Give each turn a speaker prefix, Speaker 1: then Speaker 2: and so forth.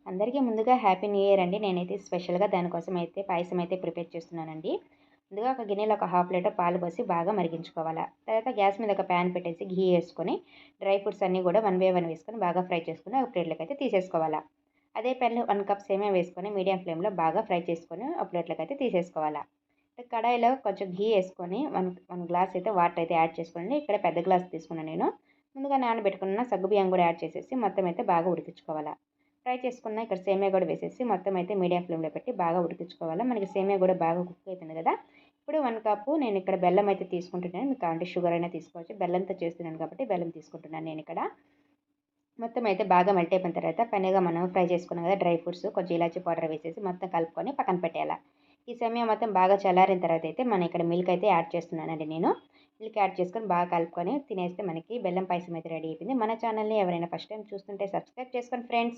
Speaker 1: అందరికీ ముందుగా happy new year అండి. నేనైతే స్పెషల్‌గా దానికోసం అయితే పాయసం అయితే ప్రిపేర్ చేస్తున్నానండి. ముందుగా ఒక గిన్నెలో ఒక హాఫ్ లీటర్ పాలు పోసి బాగా మరిగించుకోవాలా. తర్వాత గ్యాస్ మీద ఒక ప్యాన్ పెట్టేసి ఘీ ఏసుకొని డ్రై ఫ్రూట్స్ అన్నీ కూడా వన్ బై వన్ వేసుకొని బాగా ఫ్రై చేసుకొని ఒక ప్లేట్‌లోకైతే తీసేసుకోవాలా. అదే ప్యాన్‌లో 1 కప్ సేమియా వేసుకొని మీడియం ఫ్లేమ్‌లో బాగా ఫ్రై చేసుకొని ఒక ప్లేట్‌లోకైతే తీసేసుకోవాలా. కడాయిలో కొంచెం ఘీ ఏసుకొని 1 గ్లాస్ అయితే వాటర్ అయితే యాడ్ చేసుకోండి. ఇక్కడ పెద్ద గ్లాస్ తీసుకున్నాను నేను. ముందుగా నానబెట్టుకున్న సగ్గుబియ్యం కూడా యాడ్ చేసేసి మొత్తం అయితే బాగా ఉడికించుకోవాలా. ఫ్రై చేసుకున్న ఇక్కడ సేమియా కూడా వేసేసి మొత్తం అయితే మీడియం ఫ్లేమ్‌లో పెట్టి బాగా ఉడికించుకోవాలా. మనకి సేమియా కూడా బాగా కుక్ అయిపోయింది కదా! ఇప్పుడు 1 కప్పు నేను ఇక్కడ బెల్లం అయితే తీసుకుంటున్నాను. మీకు కావాలంటే షుగర్ అయినా తీసుకోవచ్చు. బెల్లంతో చేస్తున్నాను కాబట్టి బెల్లం తీసుకుంటున్నాను నేనిక్కడ. మొత్తం అయితే బాగా మెల్ట్ అయిపోయిన తర్వాత పైనగా మనం ఫ్రై చేసుకున్నాం కదా డ్రై ఫ్రూట్స్ కొంచెం ఇలాచీ పౌడర్ వేసేసి మొత్తం కలుపుకొని పక్కన పెట్టేయాల. ఈ సేమియా మొత్తం బాగా చల్లారిన తర్వాత అయితే మనం ఇక్కడ మిల్క్ అయితే యాడ్ చేస్తున్నానండి నేను. మిల్క్ యాడ్ చేసుకొని బాగా కలుపుకొని తినేస్తే మనకి బెల్లం పాయసం అయితే రెడీ అయిపోయింది. మన ఛానల్‌ని ఎవరైనా ఫస్ట్ టైమ్ చూస్తుంటే సబ్స్క్రైబ్ చేసుకోండి ఫ్రెండ్స్.